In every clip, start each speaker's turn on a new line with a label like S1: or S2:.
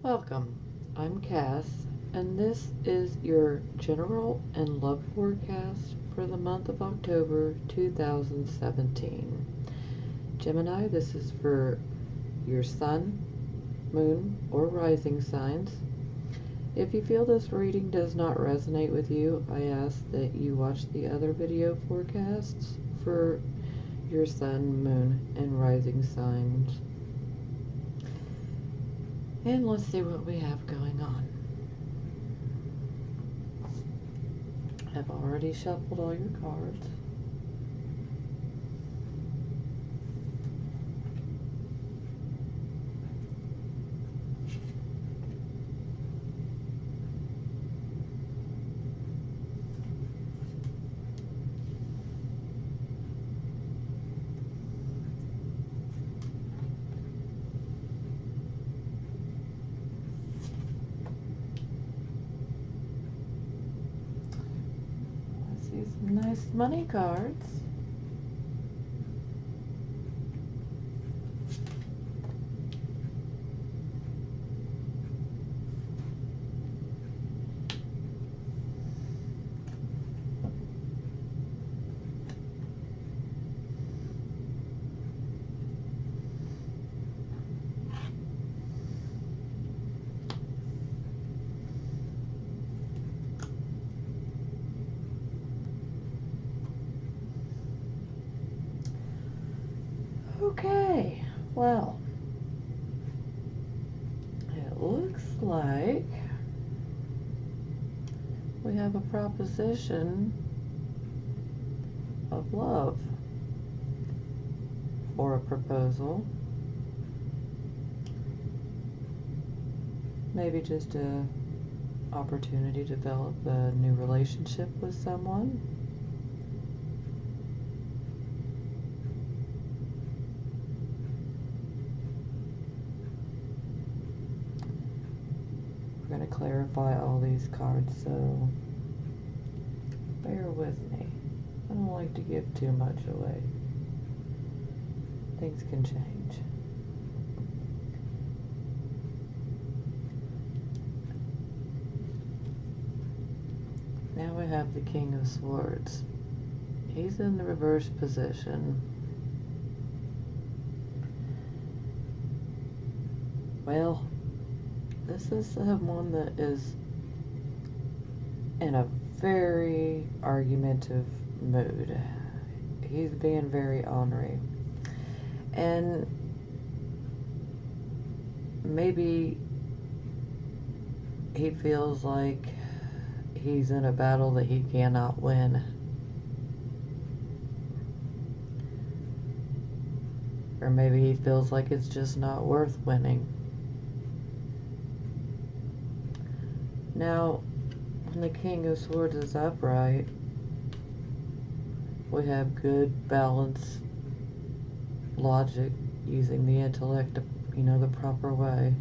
S1: Welcome. I'm Cass, and this is your general and love forecast for the month of October 2017. Gemini, this is for your sun, moon, or rising signs. If you feel this reading does not resonate with you, I ask that you watch the other video forecasts for your sun, moon, and rising signs. And let's see what we have going on. I've already shuffled all your cards. Some nice money cards. Okay, well, it looks like we have a proposition of love or a proposal. Maybe just a opportunity to develop a new relationship with someone. We're going to clarify all these cards, so bear with me. I don't like to give too much away. Things can change. Now we have the King of Swords. He's in the reverse position. Well, this is someone that is in a very argumentative mood. He's being very ornery. And maybe he feels like he's in a battle that he cannot win. Or maybe he feels like it's just not worth winning. Now, when the King of Swords is upright, we have good, balanced logic, using the intellect, the proper way.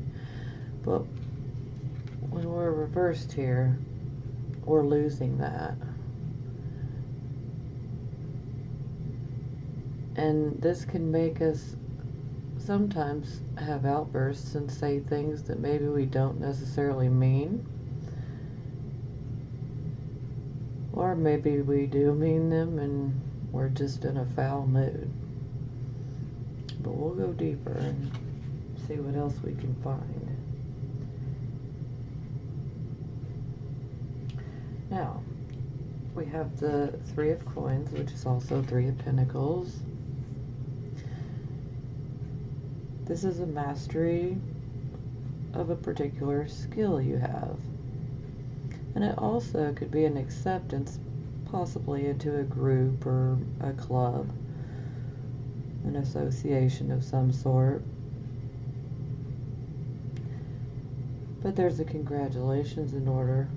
S1: But when we're reversed here, we're losing that. And this can make us sometimes have outbursts and say things that maybe we don't necessarily mean. Or maybe we do mean them and we're just in a foul mood. But we'll go deeper and see what else we can find. Now, we have the Three of Coins, which is also Three of Pentacles. This is a mastery of a particular skill you have. And it also could be an acceptance, possibly into a group or a club, an association of some sort. But there's a congratulations in order.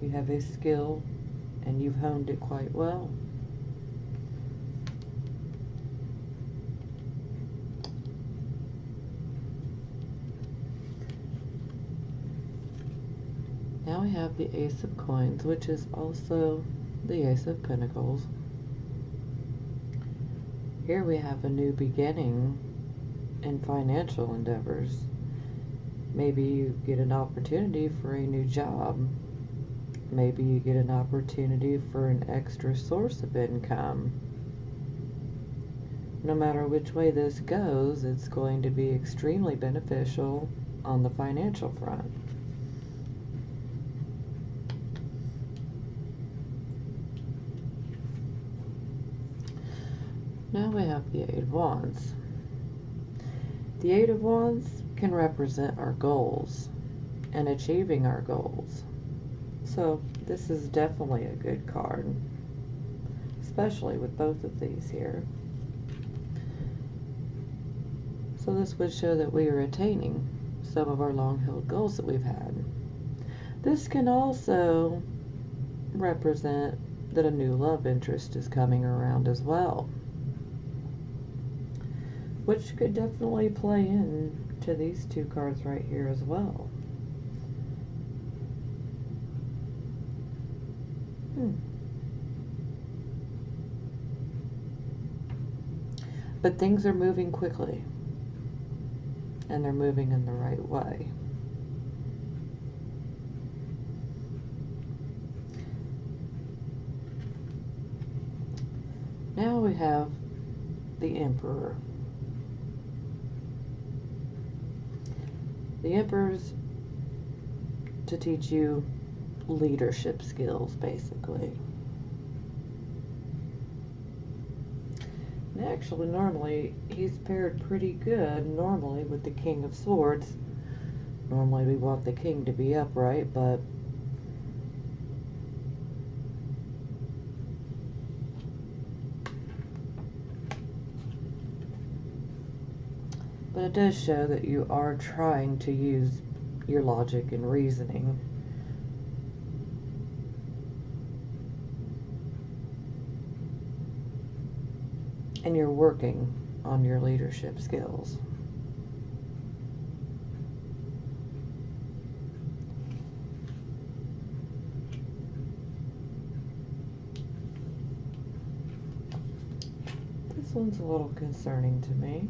S1: You have a skill and you've honed it quite well. Now we have the Ace of Coins, which is also the Ace of Pentacles. Here we have a new beginning in financial endeavors. Maybe you get an opportunity for a new job. Maybe you get an opportunity for an extra source of income. No matter which way this goes, it's going to be extremely beneficial on the financial front. Now we have the Eight of Wands. The Eight of Wands can represent our goals and achieving our goals. So this is definitely a good card, especially with both of these here. So this would show that we are attaining some of our long-held goals that we've had. This can also represent that a new love interest is coming around as well, which could definitely play into these two cards right here as well. But things are moving quickly, and they're moving in the right way. Now we have the Emperor. The Emperor's to teach you leadership skills, basically. And actually, normally, he's paired pretty good, normally, with the King of Swords. Normally, we want the King to be upright, but it does show that you are trying to use your logic and reasoning. And you're working on your leadership skills. This one's a little concerning to me.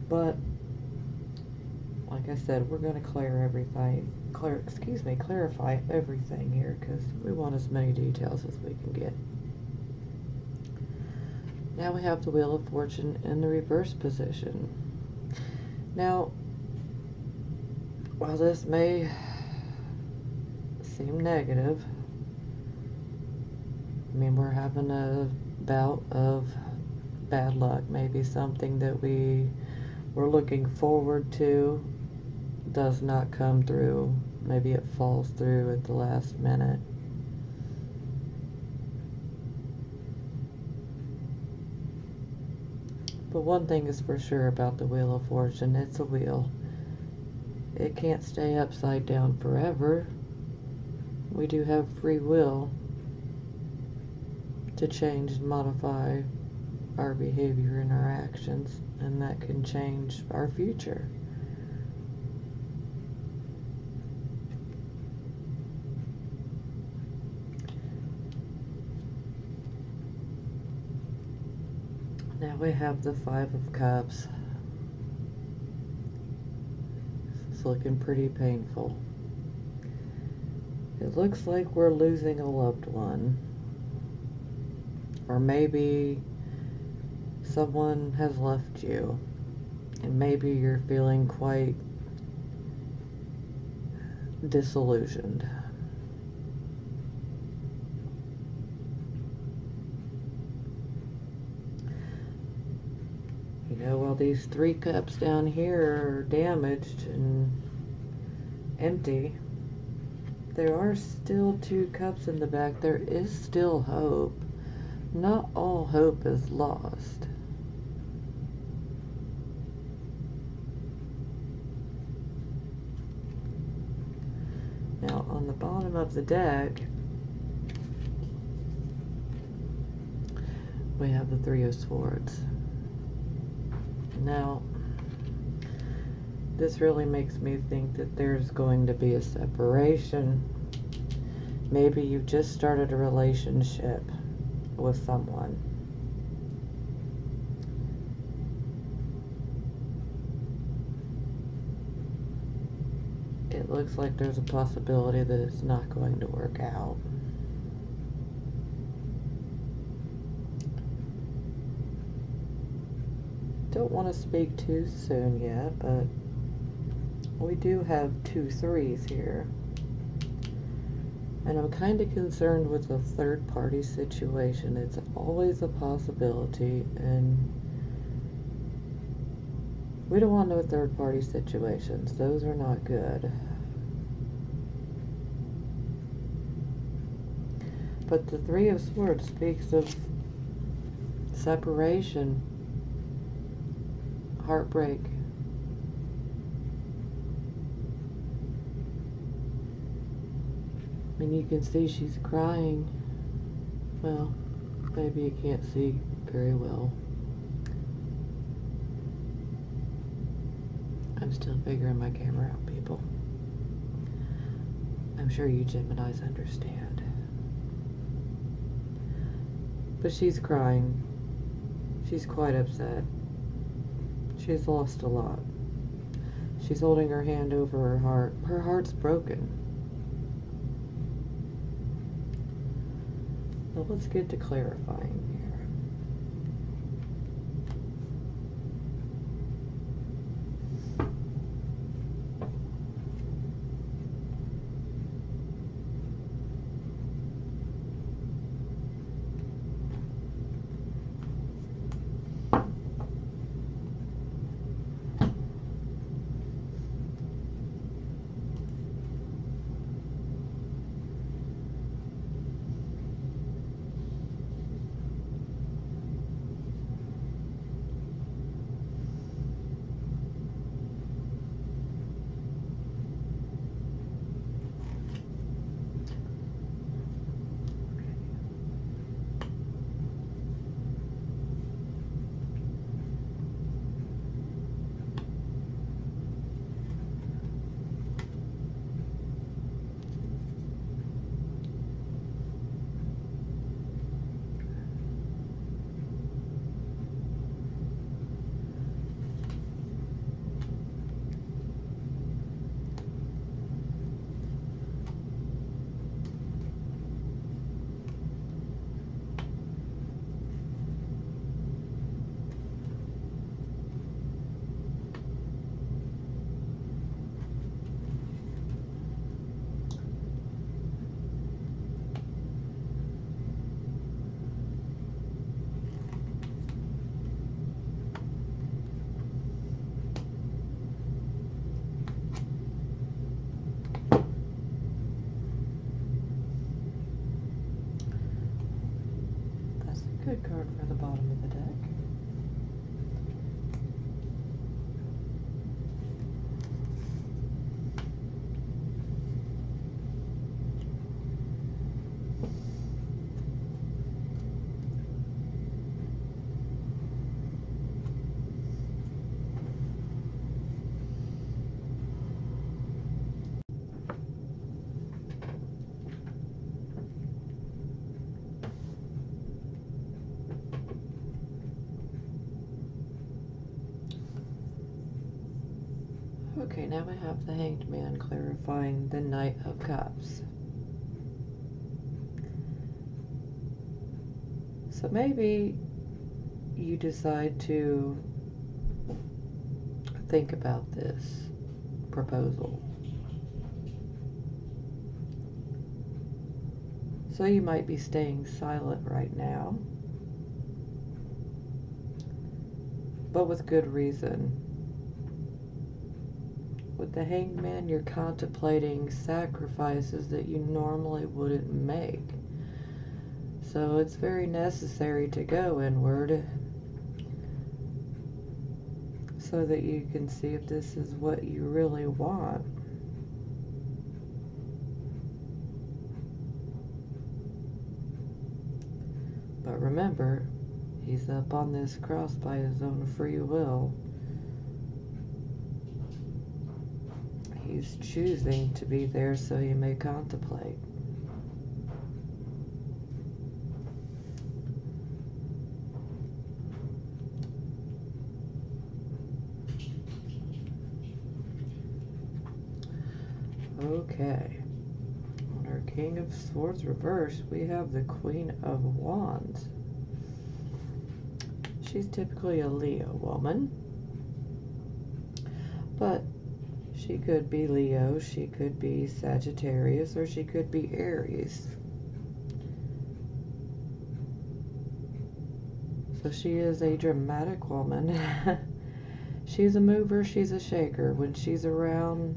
S1: But, like I said, we're going to clarify everything here, because we want as many details as we can get. Now we have the Wheel of Fortune in the reverse position. Now, while this may seem negative, I mean, we're having a bout of bad luck, maybe something that we're looking forward to does not come through. Maybe it falls through at the last minute. But one thing is for sure about the Wheel of Fortune, it's a wheel. It can't stay upside down forever. We do have free will to change and modify our behavior and our actions, and that can change our future. Now we have the Five of Cups. It's looking pretty painful. It looks like we're losing a loved one, or maybe someone has left you, and maybe you're feeling quite disillusioned. You know, while these 3 cups down here are damaged and empty, there are still 2 cups in the back. There is still hope. Not all hope is lost. Now, on the bottom of the deck, we have the Three of Swords. Now, this really makes me think that there's going to be a separation. Maybe you've just started a relationship with someone. it looks like there's a possibility that it's not going to work out. Don't want to speak too soon yet, but we do have 2 threes here. And I'm kind of concerned with the third party situation. It's always a possibility, and we don't want no third party situations. Those are not good. But the Three of Swords speaks of separation, heartbreak. And you can see she's crying. Well, maybe you can't see very well. I'm still figuring my camera out, people. I'm sure you Geminis understand. But she's crying. She's quite upset. She's lost a lot. She's holding her hand over her heart. Her heart's broken. So let's get to clarifying here. Good card for the bottom of the deck. Okay, now we have the Hanged Man clarifying the Knight of Cups. So maybe you decide to think about this proposal. So you might be staying silent right now, but with good reason. With the Hanged Man, you're contemplating sacrifices that you normally wouldn't make. So it's very necessary to go inward so that you can see if this is what you really want. But remember, he's up on this cross by his own free will. He's choosing to be there so he may contemplate. Okay. On our King of Swords reverse, we have the Queen of Wands. She's typically a Leo woman, but she could be Leo, she could be Sagittarius, or she could be Aries. So she is a dramatic woman. She's a mover, she's a shaker. When she's around,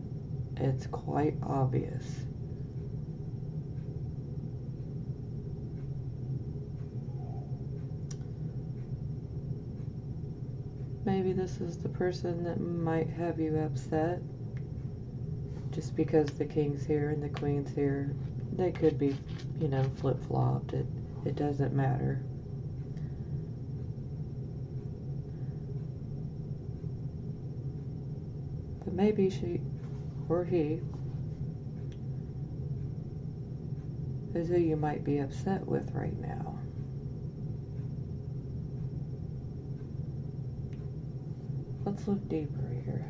S1: it's quite obvious. Maybe this is the person that might have you upset just because the king's here and the queen's here. They could be, flip-flopped. It doesn't matter. But maybe she or he is who you might be upset with right now. Let's look deeper here.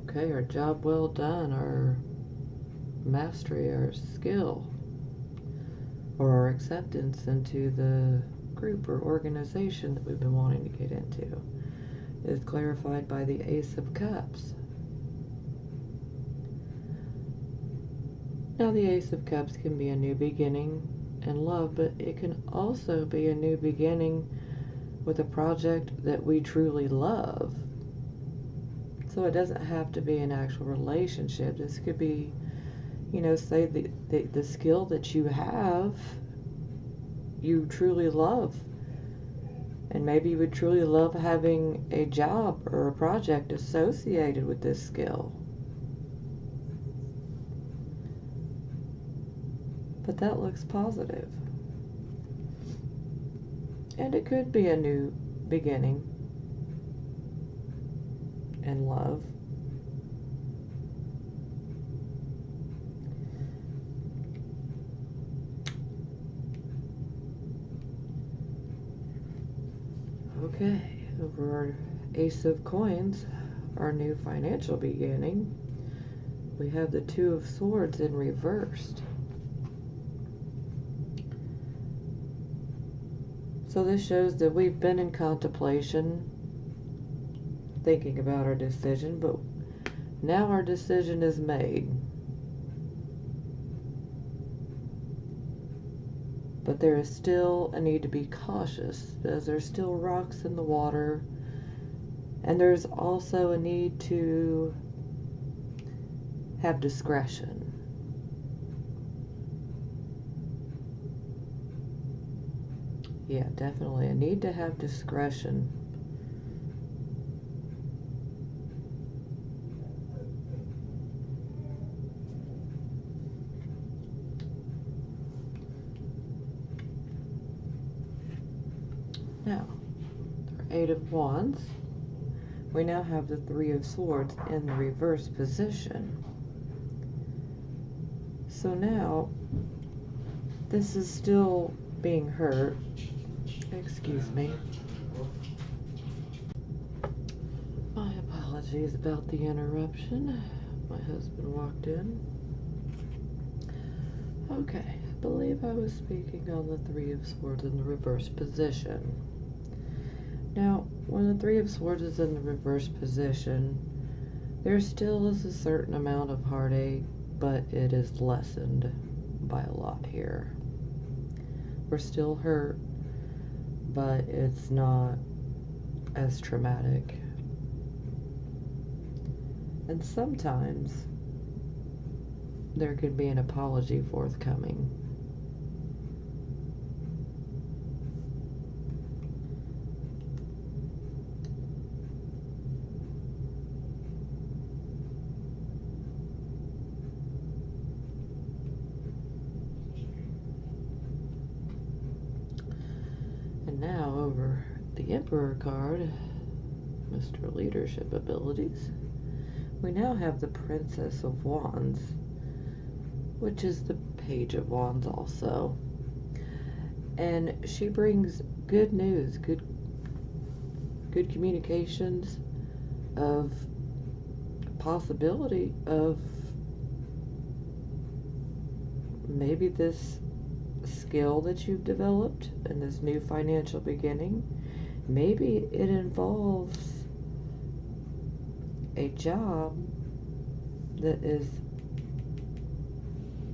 S1: Okay, our job well done, our mastery, our skill, or our acceptance into the group or organization that we've been wanting to get into is clarified by the Ace of Cups. Now, the Ace of Cups can be a new beginning in love, but it can also be a new beginning with a project that we truly love. So it doesn't have to be an actual relationship. This could be, say the skill that you have, you truly love. And maybe you would truly love having a job or a project associated with this skill. But that looks positive. And it could be a new beginning in love. Okay, over our Ace of Coins, our new financial beginning, we have the Two of Swords in reversed. So this shows that we've been in contemplation, thinking about our decision, but now our decision is made. But there is still a need to be cautious, as there's still rocks in the water, and there's also a need to have discretion. Yeah, definitely a need to have discretion. Now, our Eight of Wands, we now have the Three of Swords in the reverse position. So now, this is still being hurt. Excuse me. My apologies about the interruption. My husband walked in. Okay, I believe I was speaking on the Three of Swords in the reverse position. Now, when the Three of Swords is in the reverse position, there still is a certain amount of heartache, but it is lessened by a lot here. We're still hurt, but it's not as traumatic. And sometimes there could be an apology forthcoming. And now over the Emperor card, Mr. Leadership Abilities, we now have the Princess of Wands, which is the Page of Wands also. And she brings good news, good communications of possibility of maybe this skill that you've developed and this new financial beginning. Maybe it involves a job that is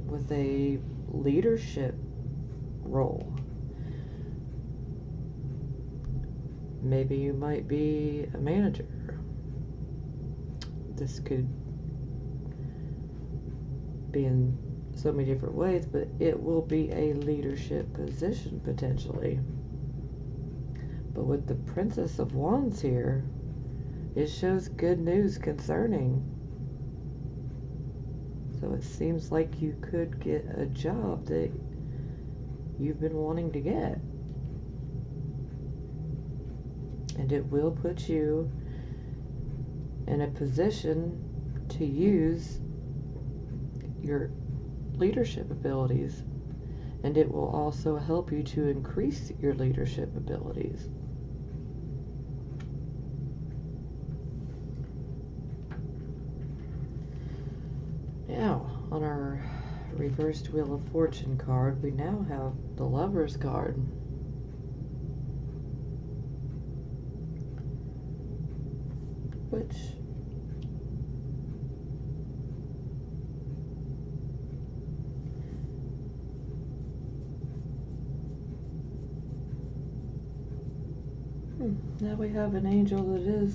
S1: with a leadership role. Maybe you might be a manager. This could be in so many different ways, but it will be a leadership position potentially. But with the Princess of Wands here, it shows good news concerning. So it seems like you could get a job that you've been wanting to get. And it will put you in a position to use your leadership abilities. And it will also help you to increase your leadership abilities. Now, on our reversed Wheel of Fortune card, we now have the Lover's card. Which now we have an angel that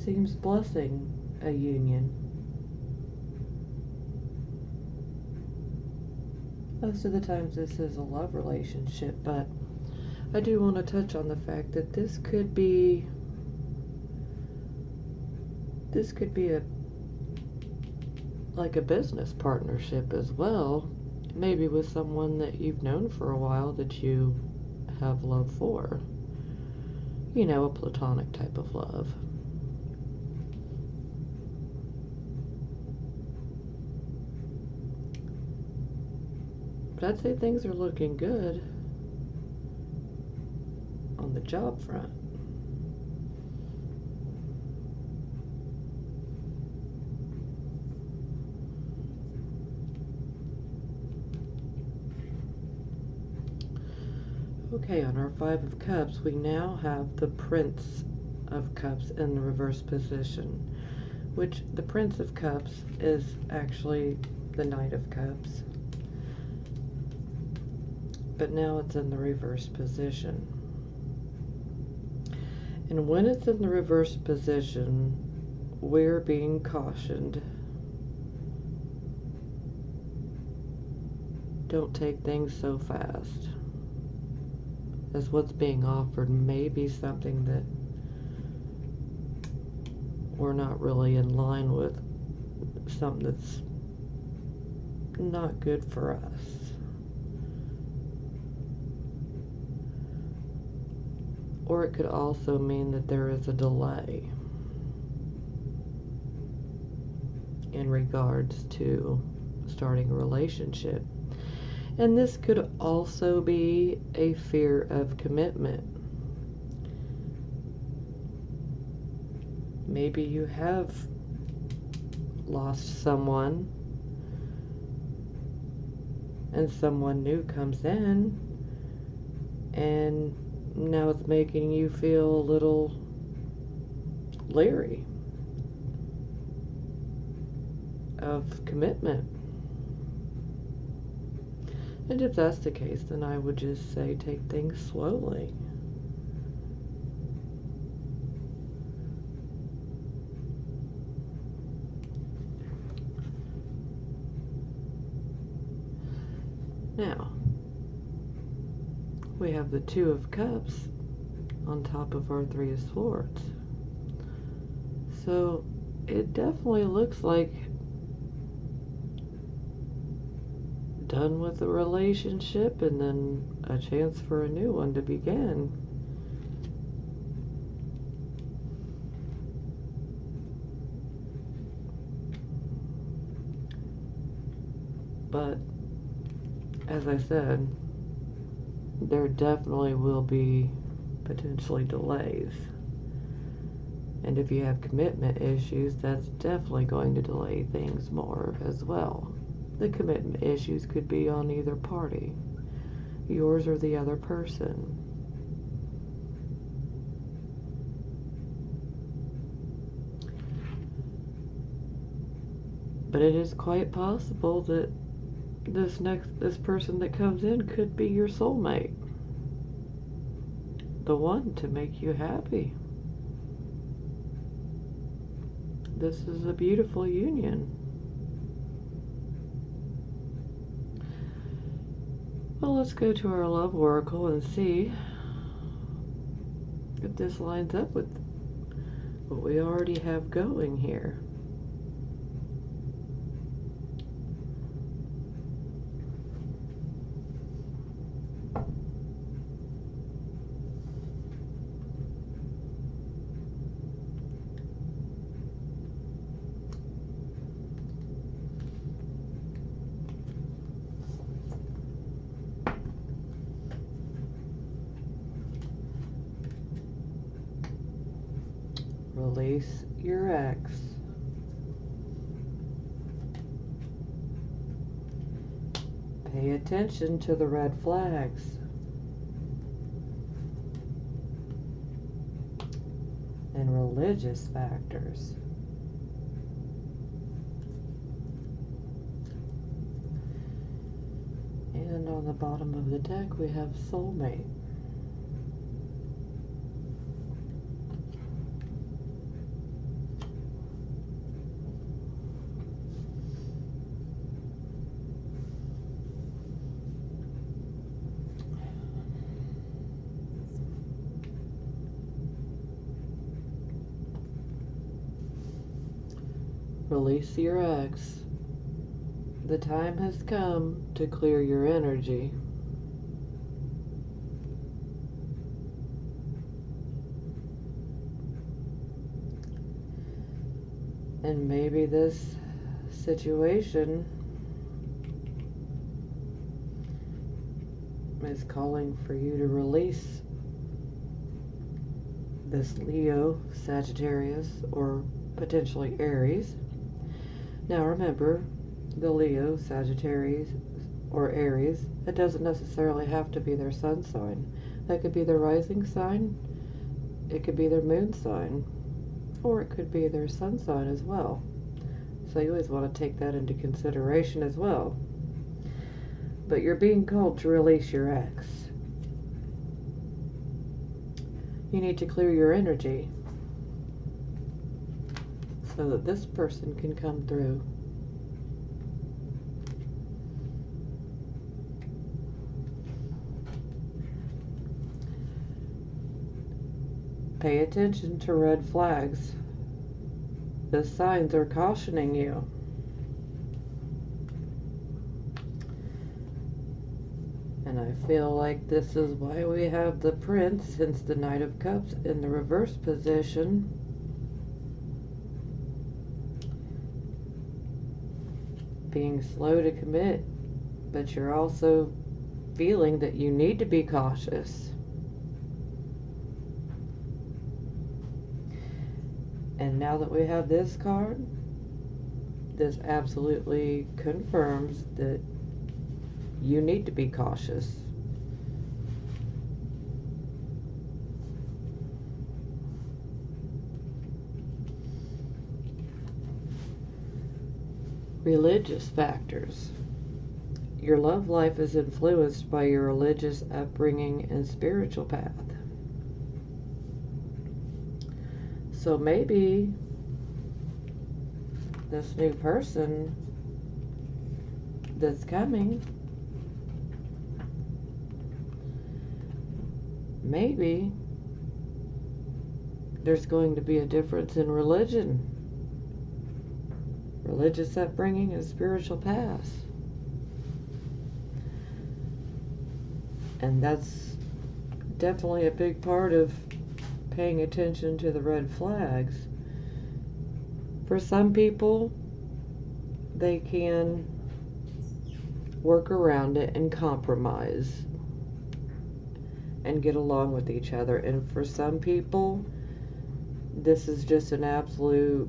S1: seems blessing a union. Most of the times this is a love relationship, but I do want to touch on the fact that this could be like a business partnership as well, maybe with someone that you've known for a while that you have love for. You know, a platonic type of love. But I'd say things are looking good on the job front. Okay, on our Five of Cups, we now have the Prince of Cups in the reverse position, which the Prince of Cups is actually the Knight of Cups, but now it's in the reverse position. And when it's in the reverse position, we're being cautioned. Don't take things so fast. As what's being offered may be something that we're not really in line with, something that's not good for us. Or it could also mean that there is a delay in regards to starting a relationship. And this could also be a fear of commitment. Maybe you have lost someone and someone new comes in, and now it's making you feel a little leery of commitment. And if that's the case, then I would just say take things slowly. Now, we have the Two of Cups on top of our Three of Swords. So it definitely looks like done with a relationship and then a chance for a new one to begin. But as I said, there definitely will be potentially delays. And if you have commitment issues, that's definitely going to delay things more as well. The commitment issues could be on either party, yours or the other person. But it is quite possible that this person that comes in could be your soulmate. The one to make you happy. This is a beautiful union. Well, let's go to our love oracle and see if this lines up with what we already have going here. Release your ex. Pay attention to the red flags. And religious factors. And on the bottom of the deck we have soulmate. Release your ex. The time has come to clear your energy. And maybe this situation is calling for you to release this Leo, Sagittarius, or potentially Aries. Now remember, the Leo, Sagittarius, or Aries, it doesn't necessarily have to be their sun sign. That could be their rising sign, it could be their moon sign, or it could be their sun sign as well. So you always want to take that into consideration as well. But you're being called to release your ex. You need to clear your energy so that this person can come through. Pay attention to red flags. The signs are cautioning you. And I feel like this is why we have the Prince, since the Knight of Cups, in the reverse position. Being slow to commit, but you're also feeling that you need to be cautious. And now that we have this card, this absolutely confirms that you need to be cautious. Religious factors. Your love life is influenced by your religious upbringing and spiritual path. So maybe this new person that's coming, maybe there's going to be a difference in religious upbringing and spiritual path. And that's definitely a big part of paying attention to the red flags. For some people, they can work around it and compromise and get along with each other. And for some people, this is just an absolute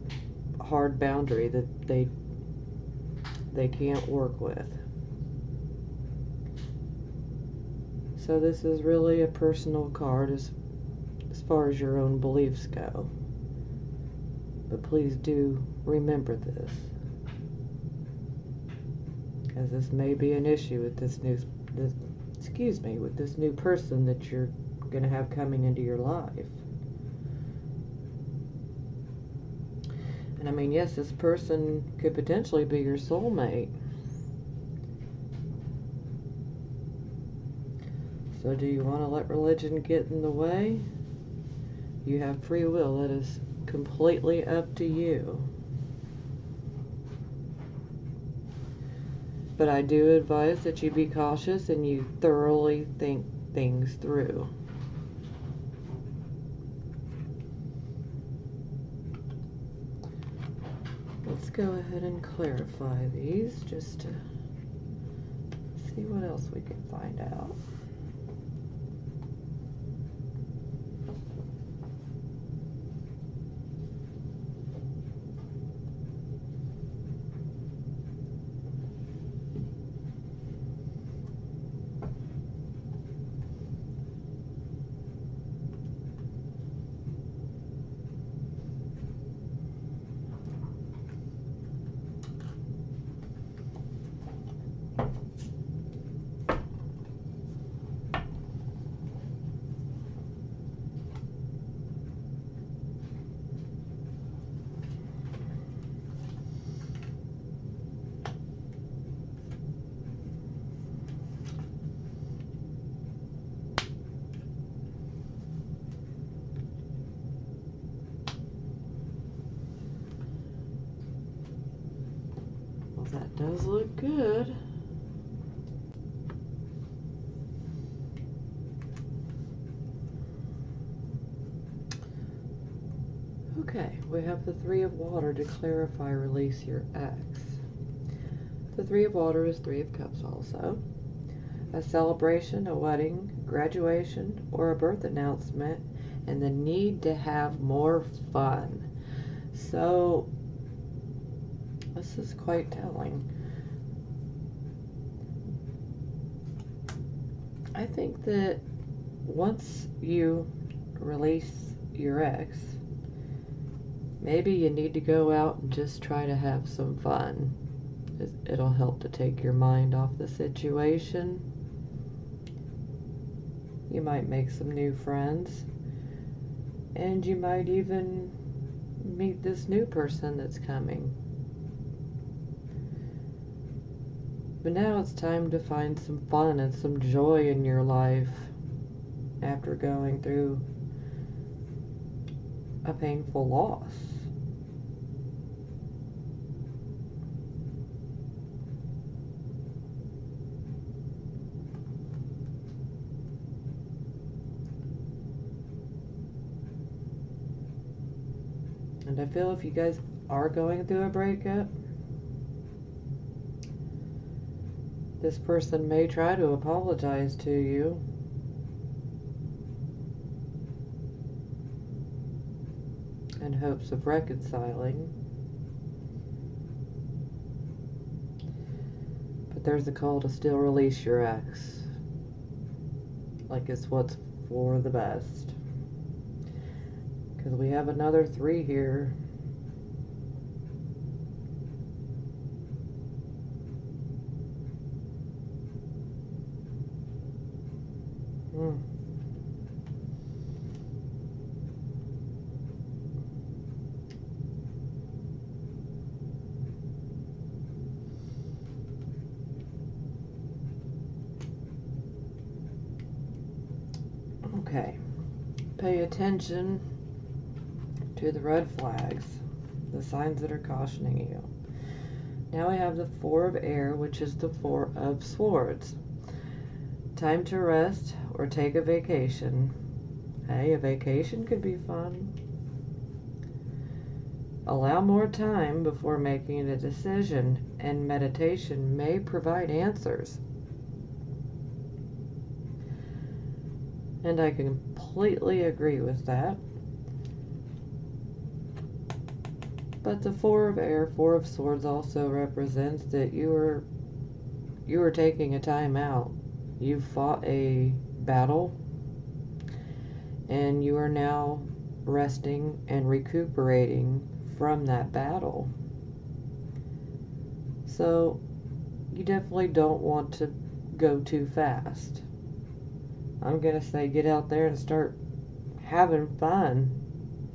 S1: hard boundary that they can't work with. So this is really a personal card as far as your own beliefs go. But please do remember this, as this may be an issue with this new person that you're going to have coming into your life. And I mean, yes, this person could potentially be your soulmate. So do you want to let religion get in the way? You have free will. That is completely up to you. But I do advise that you be cautious and you thoroughly think things through. Let's go ahead and clarify these just to see what else we can find out. That does look good. Okay, we have the Three of Water to clarify, release your ex. The Three of Water is Three of Cups also. A celebration, a wedding, graduation, or a birth announcement, and the need to have more fun. So, this is quite telling. I think that once you release your ex, maybe you need to go out and just try to have some fun. It'll help to take your mind off the situation. You might make some new friends, and you might even meet this new person that's coming. But now it's time to find some fun and some joy in your life after going through a painful loss. And I feel if you guys are going through a breakup, this person may try to apologize to you. In hopes of reconciling. But there's a call to still release your ex. Like it's what's for the best. Because we have another 3 here. Okay. Pay attention to the red flags, the signs that are cautioning you. Now we have the Four of Air, which is the Four of Swords. Time to rest or take a vacation. Hey, a vacation could be fun. Allow more time before making a decision, and meditation may provide answers. And I completely agree with that. But the Four of Air, Four of Swords also represents that you are taking a time out. You fought a battle, and you are now resting and recuperating from that battle. So you definitely don't want to go too fast. I'm going to say get out there and start having fun.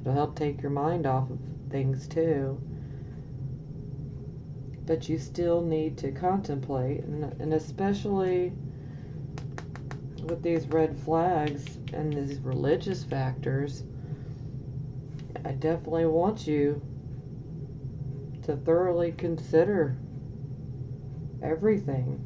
S1: It'll help take your mind off of things too. But you still need to contemplate, and especially with these red flags and these religious factors, I definitely want you to thoroughly consider everything.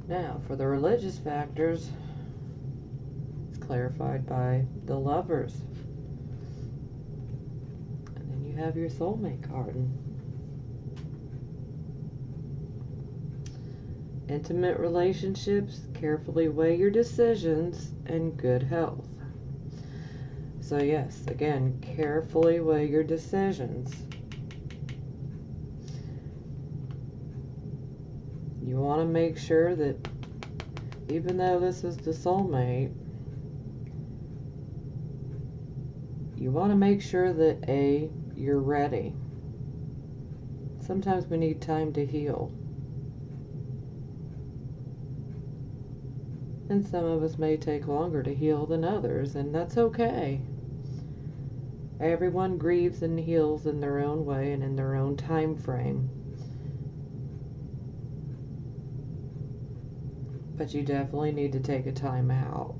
S1: Now, for the religious factors, it's clarified by the Lovers. And then you have your soulmate card. Intimate relationships, carefully weigh your decisions, and good health. So yes, again, carefully weigh your decisions. You want to make sure that even though this is the soulmate, you want to make sure that you're ready. Sometimes we need time to heal. And some of us may take longer to heal than others, and that's okay. Everyone grieves and heals in their own way and in their own time frame. But you definitely need to take a time out.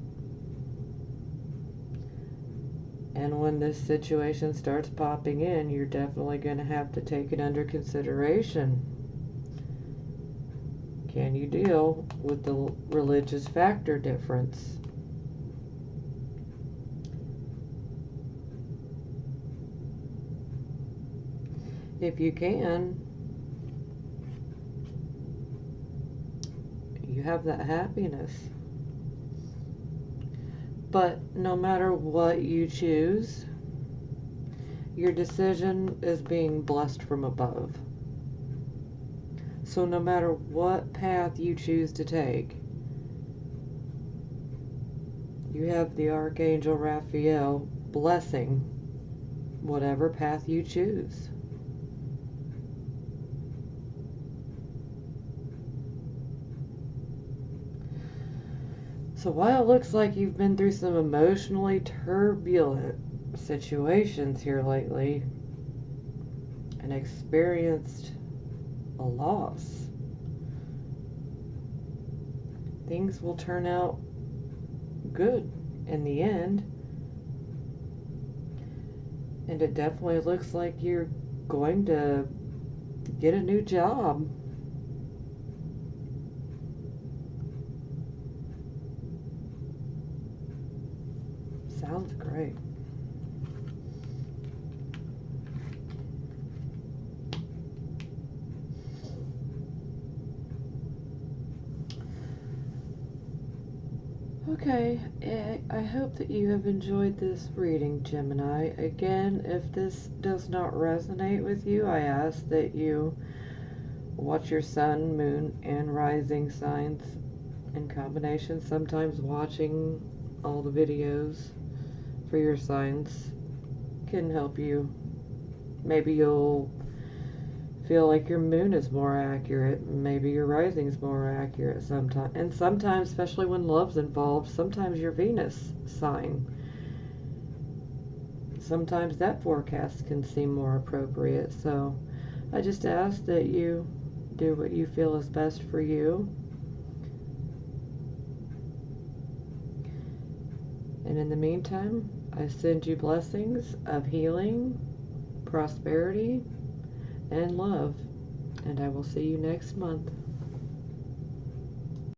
S1: And when this situation starts popping in, you're definitely going to have to take it under consideration. Can you deal with the religious factor difference? If you can, you have that happiness. But no matter what you choose, your decision is being blessed from above. So no matter what path you choose to take, you have the Archangel Raphael blessing whatever path you choose. So while it looks like you've been through some emotionally turbulent situations here lately and experienced a loss, things will turn out good in the end. And it definitely looks like you're going to get a new job. Sounds great. Okay, I hope that you have enjoyed this reading, Gemini. Again, if this does not resonate with you, I ask that you watch your sun, moon, and rising signs in combination. Sometimes watching all the videos for your signs can help you. Maybe you'll feel like your moon is more accurate, maybe your rising is more accurate sometimes. And sometimes, especially when love's involved, sometimes your Venus sign, sometimes that forecast can seem more appropriate. So I just ask that you do what you feel is best for you. And in the meantime, I send you blessings of healing, prosperity, and love. And I will see you next month.